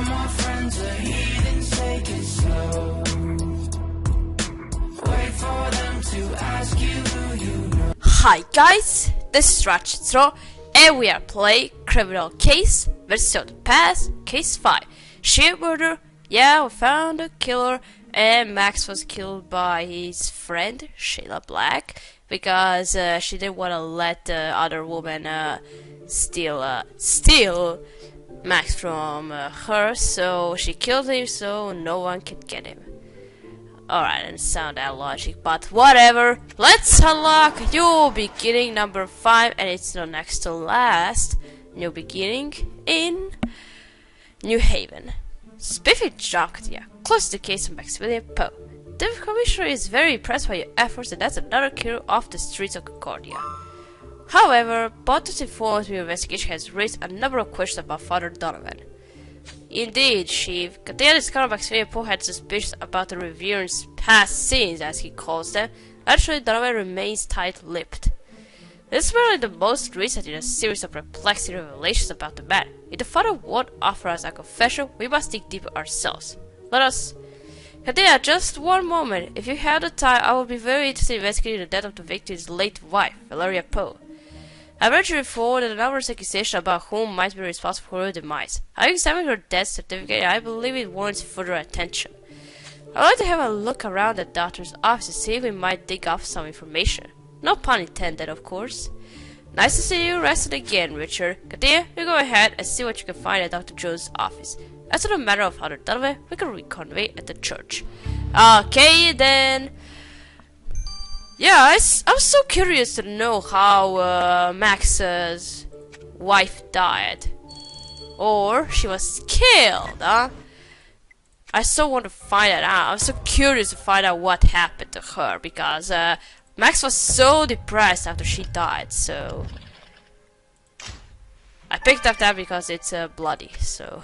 my friends are heathens, take it slow. Wait for them to ask you who you know. Hi guys, this is Ratchet and we are playing Criminal Case vs. Past Case 5. Shear murder. Yeah, we found the killer, and Max was killed by his friend Shayla Black because she didn't want to let the other woman steal Max from her, so she killed him so no one could get him. Alright, and sound that logic, but whatever. Let's unlock New Beginning number 5, and it's the next to last New Beginning in New Haven. Spiffy Jocketia, close to the case of Maximilian Poe. The commissioner is very impressed by your efforts, and that's another killer off the streets of Concordia. However, Pontus informs me your investigation has raised a number of questions about Father Donovan. Indeed, Chief. Katia discovered Maximilian Poe had suspicions about the Revere's past sins, as he calls them. Actually, Donovan remains tight-lipped. This is merely the most recent in a series of perplexing revelations about the man. If the father won't offer us a confession, we must dig deeper ourselves. Let us... Katia, just one moment. If you have the time, I would be very interested in investigating the death of the victim's late wife, Valeria Poe. I've read you before that a number of accusations about whom might be responsible for her demise. I examined her death certificate and I believe it warrants further attention. I'd like to have a look around the doctor's office to see if we might dig up some information. No pun intended, of course. Nice to see you rested again, Richard. Katia, you go ahead and see what you can find at Dr. Jones' office. As to the matter of Father Donovan, we can reconvey at the church. Okay, then... Yeah, I was so curious to know how Max's wife died. Or she was killed, huh? I so want to find that out. I'm so curious to find out what happened to her, because Max was so depressed after she died, so... I picked up that because it's bloody, so...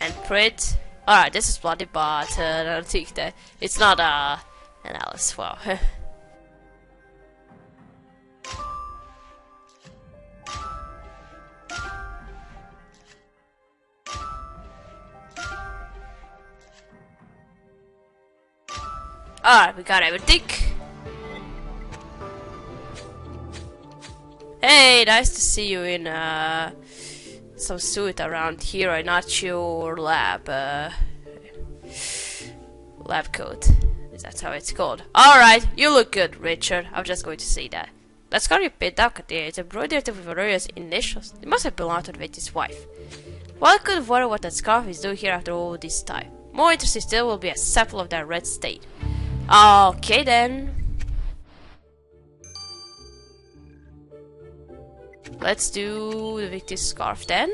Handprint. Alright, this is bloody, but I don't think that... It's not an Alice, wow. Alright, we got everything. Hey, nice to see you in some suit around here. I'm not your lab coat. That's how it's called. Alright, you look good, Richard. I'm just going to say that. That scar you picked up there is embroidered with Valeria's initials. It must have belonged to the victim's wife. Well, I could wonder what that scarf is doing here after all this time. More interesting still will be a sample of that red stain. Okay then. Let's do the victim's scarf then.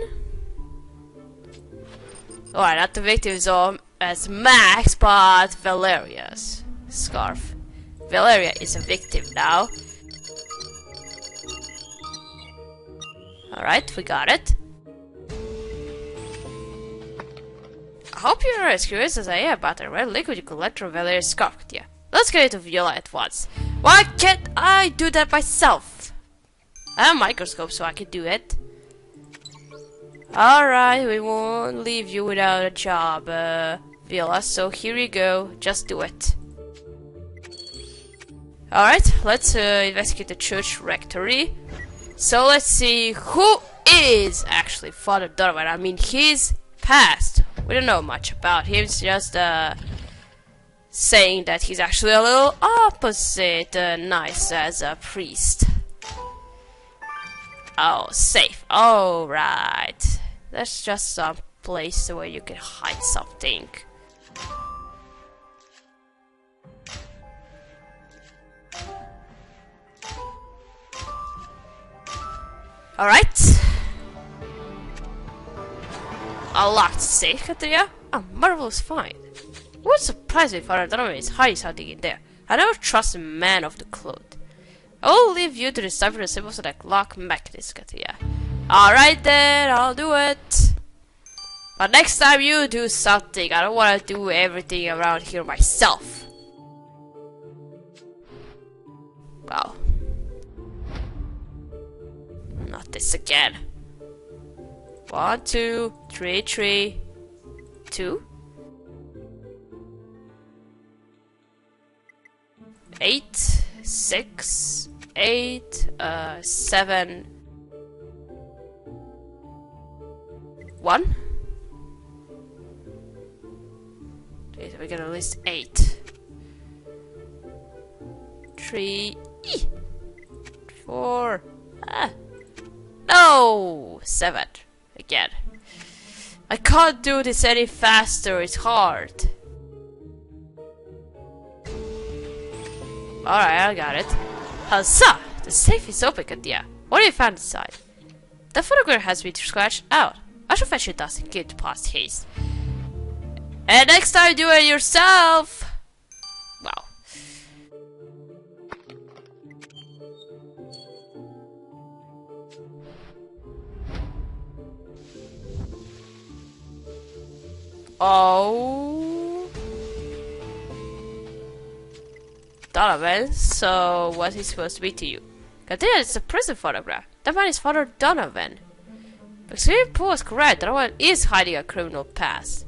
Alright, not the victim's as Max, but Valeria's scarf. Valeria is a victim now. Alright, we got it. I hope you're as curious as I am about the red liquid you collect from Valeria's scarf. Yeah. Let's get into Viola at once. Why can't I do that myself? I have a microscope so I can do it. Alright, we won't leave you without a job, Viola, so here you go, just do it. Alright, let's investigate the church rectory. So let's see who is actually Father Donovan. I mean, his past. We don't know much about him, it's just saying that he's actually a little opposite nice as a priest. Oh, safe. Alright. That's just some place where you can hide something. Alright. A locked safe, Katia? A marvelous find. What surprised me, Father Donovan is hiding something in there. I never trust a man of the cloth. I will leave you to decipher the symbols of that lock mechanism, Katia. Alright then, I'll do it. But next time you do something, I don't want to do everything around here myself. Wow. Not this again. 1, 2, 3, 3, 2, 8, 6, 8, 7, 1. Okay, so we get at least 8. 3, 4. No! 7. Again. I can't do this any faster, it's hard. Alright, I got it. Huzzah! The safe is open, Katia. What have you found inside? The photograph has been scratched out. I should fetch your dust and get past haste. And next time do it yourself! Wow. Oh. Donovan, so what's he supposed to be to you? Continue, it's a prison photograph. That man is Father Donovan. But Sir Paul is correct, Donovan is hiding a criminal past.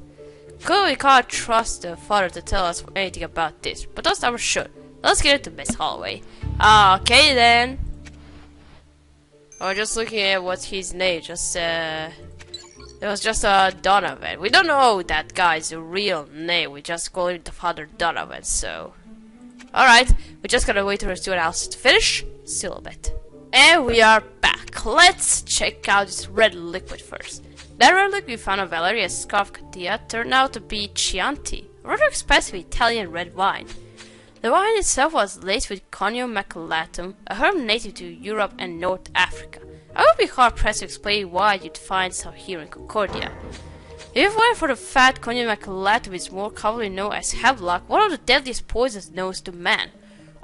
Clearly we can't trust the father to tell us anything about this, but those numbers should. Let's get into Miss Holloway. Okay then. I'm just looking at what's his name, it was just Donovan. We don't know that guy's real name, we just call him the Father Donovan, so... Alright, we just gotta wait for the student house to finish. Still a bit. And we are back. Let's check out this red liquid first. That red liquid we found on Valeria's scarf Katia turned out to be Chianti, a rather expensive Italian red wine. The wine itself was laced with Conio maculatum, a herb native to Europe and North Africa. I would be hard pressed to explain why you'd find some here in Concordia. If it weren't for the fact Conio maculatum is more commonly known as hemlock, one of the deadliest poisons known to man.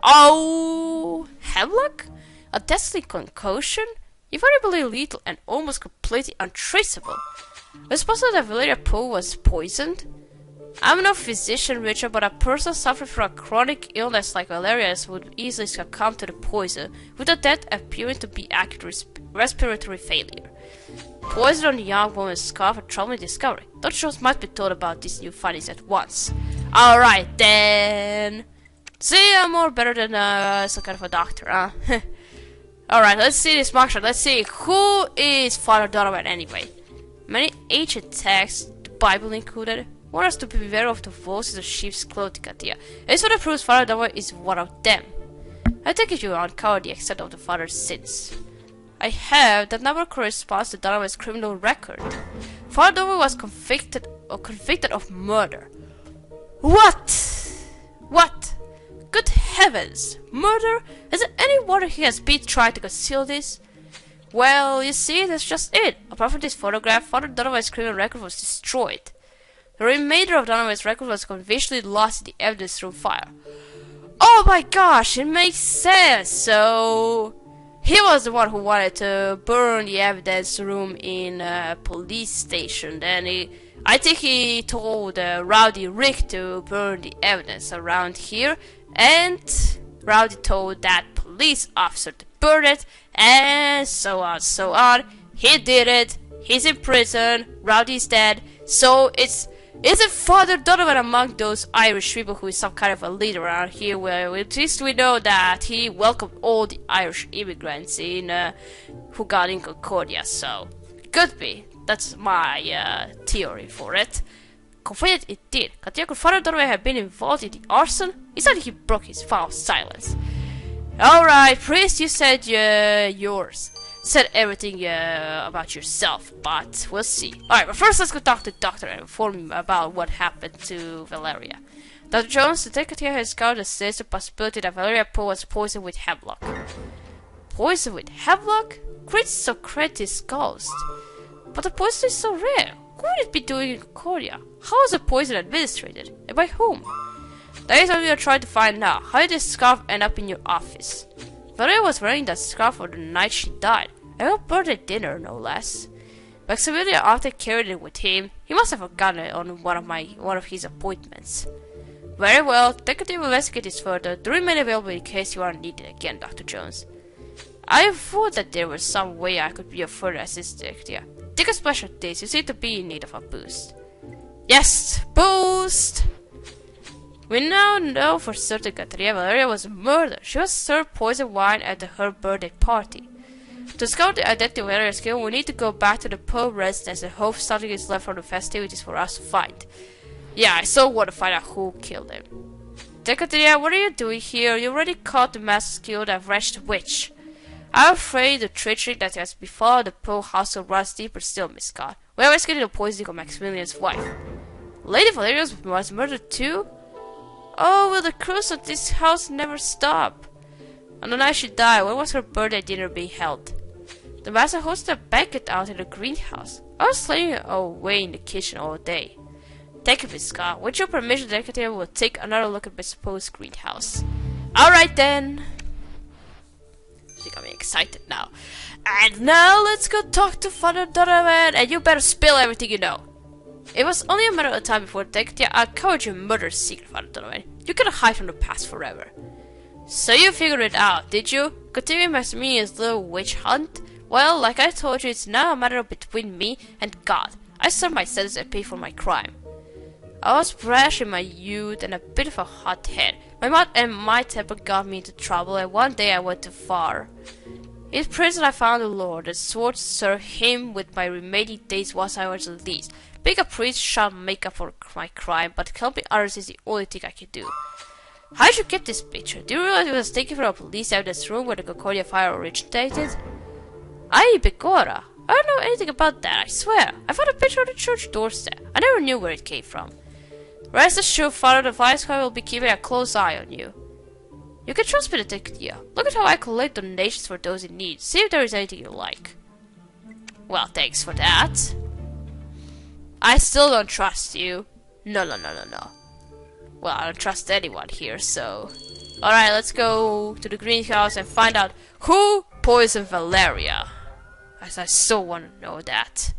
Oh, hemlock? A deadly concoction? Invariably lethal and almost completely untraceable. It's possible that Valeria Poe was poisoned? I'm no physician, Richard, but a person suffering from a chronic illness like Valeria's would easily succumb to the poison, with the death appearing to be acute respiratory failure. Poison on the young woman's scarf, a troubling discovery. Dr. Jones must be told about these new findings at once. Alright then. See, I'm more better than some kind of a doctor, huh? Alright, let's see this mugshot. Let's see, who is Father Donovan anyway? Many ancient texts, the Bible included, warn us to be beware of the wolves in the sheep's clothing, Katia. This one proves Father Donovan is one of them. I think if you uncover the extent of the father's sins. I have. That number corresponds to Donovan's criminal record. Father Donovan was convicted of murder. What? What? Good heavens! Murder? Is there any wonder he has been trying to conceal this? Well, you see, that's just it. Apart from this photograph, Father Donovan's criminal record was destroyed. The remainder of Donovan's record was conveniently lost in the evidence room fire. Oh my gosh, it makes sense! So... he was the one who wanted to burn the evidence room in a police station. Then I think he told Rowdy Rick to burn the evidence around here. And Rowdy told that police officer to burn it, and so on, so on. He did it. He's in prison. Rowdy's dead. So isn't Father Donovan among those Irish people who is some kind of a leader around here? Where at least we know that he welcomed all the Irish immigrants who got in Concordia. So could be. That's my theory for it. Confident it did. Katia, could Father Donovan have been involved in the arson? He said he broke his vow of silence. Alright, priest, you said yours. Said everything about yourself, but we'll see. Alright, but first let's go talk to the doctor and inform him about what happened to Valeria. Dr. Jones, the Katia has scouted assess the possibility that Valeria Poe was poisoned with hemlock. Poisoned with hemlock? Great Socrates ghost. But the poison is so rare. What would it be doing in Concordia? How was the poison administered? And by whom? That is what we are trying to find out. How did this scarf end up in your office? Valeria was wearing that scarf on the night she died. I hope birthday dinner, no less. Maximilian often carried it with him. He must have forgotten it on one of his appointments. Very well. Take it to investigate this further. Do remain available in case you are needed again, Dr. Jones. I thought that there was some way I could be of further assistance. Yeah. Take a splash of this. You seem to be in need of a boost. Yes! Boost! We now know for certain that Valeria was murdered. She was served poisoned wine at her birthday party. To discover the identity of Valeria's kill, we need to go back to the Poe residence and hope something is left from the festivities for us to find. Yeah, I so want to find out who killed him. Decateria, what are you doing here? You already caught the master skill that wretched witch. I'm afraid the treachery that has befallen the Poe household runs deeper still, Miss Scott. We are risking the poisoning of Maximilian's wife. Lady Valeria was murdered too? Oh, will the curse of this house never stop? On the night she died, when was her birthday dinner being held? The master hosted a banquet out in the greenhouse. I was slaving away in the kitchen all day. Thank you, Miss Scott. With your permission, the Decateria will take another look at my supposed greenhouse. Alright then. I think I'm excited now. And now let's go talk to Father Donovan, and you better spill everything you know. It was only a matter of time before the Decateria uncovered your murder's secret, Father Donovan. You cannot hide from the past forever. So you figured it out, did you? Continuing Maximilian's little witch hunt? Well, like I told you, it's now a matter between me and God. I served my sentence and paid for my crime. I was brash in my youth and a bit of a hothead. My mother and my temper got me into trouble, and one day I went too far. In prison I found the Lord, and swore to serve him with my remaining days once I was released. Being a priest shall make up for my crime, but helping others is the only thing I can do. How did you get this picture? Do you realize it was taken from a police evidence room where the Concordia fire originated? Ay, Begora! I don't know anything about that, I swear. I found a picture on the church doorstep. I never knew where it came from. Rest assured, Father, the Viceroy will be keeping a close eye on you. You can trust me, Detective. Look at how I collect donations for those in need. See if there is anything you like. Well, thanks for that. I still don't trust you. No. Well, I don't trust anyone here, so... Alright, let's go to the greenhouse and find out who poisoned Valeria. As I so want to know that.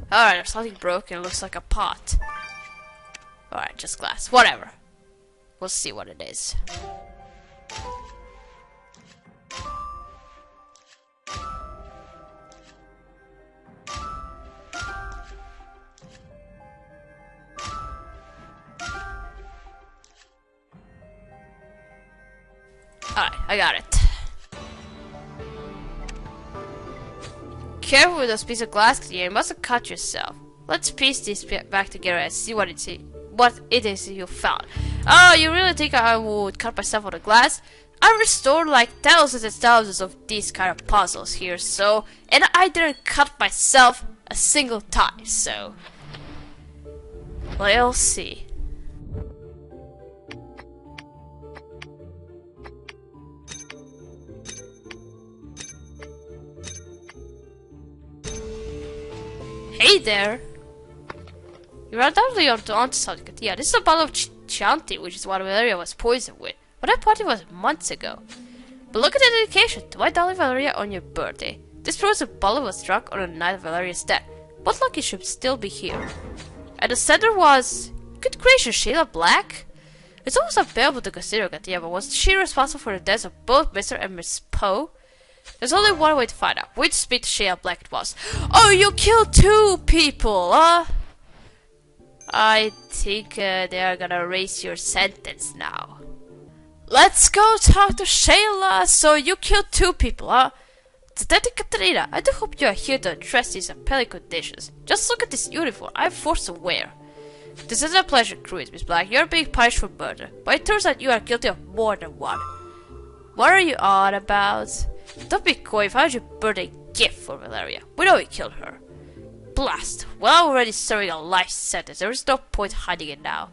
Alright, there's something broken. It looks like a pot. Alright, just glass. Whatever. We'll see what it is. Alright, I got it. Careful with those pieces of glass here, you mustn't cut yourself. Let's piece these back together and see what it is you found. Oh, you really think I would cut myself on the glass? I restored like thousands and thousands of these kind of puzzles here, so... And I didn't cut myself a single time, so... We'll see. Hey there! You're undoubtedly onto something. Yeah, this is a bottle of Chianti, which is what Valeria was poisoned with. But that party was months ago. But look at the dedication to my darling Valeria on your birthday. This proves the bottle was drunk on the night of Valeria's death. But lucky should still be here. And the sender was... Good gracious, Sheila Black? It's almost unbearable to consider that, yeah, but was she responsible for the deaths of both Mr. and Miss Poe? There's only one way to find out which speed Sheila Black it was. Oh, you killed 2 people, huh? I think they are gonna erase your sentence now. Let's go talk to Sheila. So you killed 2 people, huh? Detective Katarina, I do hope you are here to address these appalling conditions. Just look at this uniform I'm forced to wear. This is a pleasure cruise, Miss Black. You are being punished for murder, but it turns out you are guilty of more than one. What are you on about? Don't be coy. If I had your birthday gift for Valeria, we know you killed her. Blast! Well, I'm already serving a life sentence. There is no point hiding it now.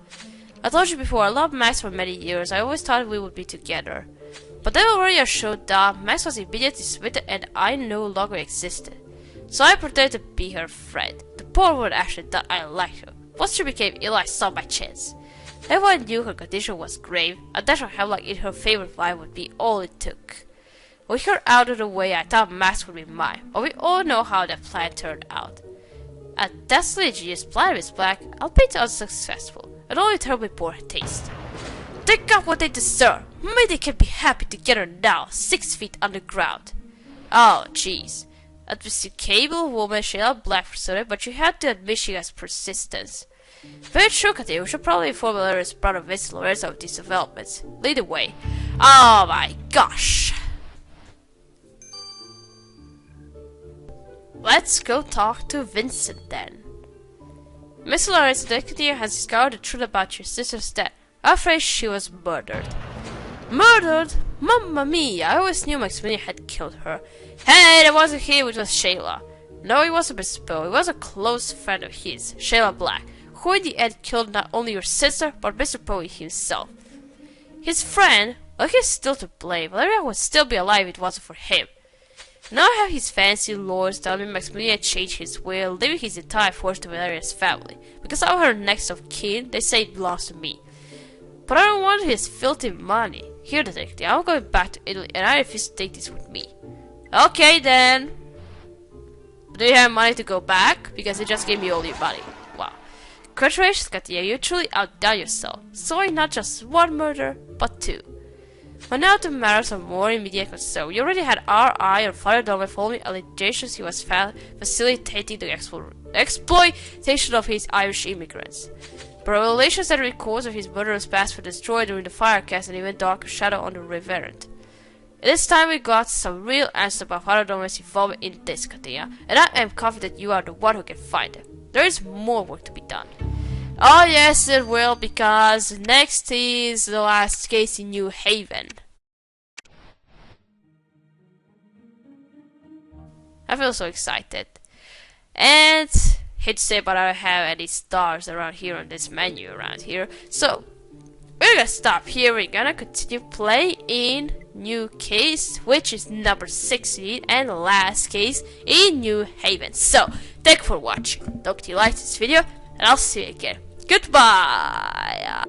I told you before, I loved Max for many years. I always thought we would be together. But then Valeria showed up. Max was immediately smitten, and I no longer existed. So I pretended to be her friend. The poor woman actually thought I liked her. Once she became ill, I saw my chance. Everyone knew her condition was grave. A dash of hemlock in her favorite wine would be all it took. With her out of the way, I thought Max would be mine, but we all know how that plan turned out. A desperately genius plan, Miss Black, albeit unsuccessful, and only terribly poor taste. They got what they deserve. Maybe they can be happy together now, 6 feet underground. Oh, jeez. That was the cable woman Sheila Black for Soda, but you had to admit she has persistence. Very true, Katia. We should probably inform Valeria's brother Vincent Lorenzo of these developments. Lead the way. Oh my gosh. Let's go talk to Vincent then. Mr. Lorenzo, the detective has discovered the truth about your sister's death. I'm afraid she was murdered. Murdered? Mamma mia, I always knew Maximilian had killed her. Hey, that wasn't him, it was Shayla. No, it wasn't Mr. Poe, it was a close friend of his, Shayla Black, who in the end killed not only your sister, but Mr. Poe himself. His friend? Well, he's still to blame. Valeria would still be alive if it wasn't for him. Now I have his fancy lawyers tell me Maximilian changed his will, leaving his entire fortune to Valeria's family. Because I'm her next of kin, they say it belongs to me. But I don't want his filthy money. Here, detective, I'm going back to Italy, and I refuse to take this with me. Okay, then. Do you have money to go back? Because you just gave me all your money. Wow. Congratulations, Katia, you truly outdone yourself. Solving not just one murder, but two. But now to matters of more immediate concern. We already had our eye on Father Dome following allegations he was facilitating the exploitation of his Irish immigrants. But revelations and records of his murderous past were destroyed during the fire cast and even darker shadow on the Reverend. It is time we got some real answers about Father Dome's involvement in this, Katia, and I am confident you are the one who can find them. There is more work to be done. Oh yes, it will, because next is the last case in New Haven. I feel so excited. And hate to say, but I don't have any stars around here on this menu around here. So we're gonna stop here. We're gonna continue play in new case, which is number 16 and last case in New Haven. So thank you for watching. Hope you liked this video, and I'll see you again. Goodbye.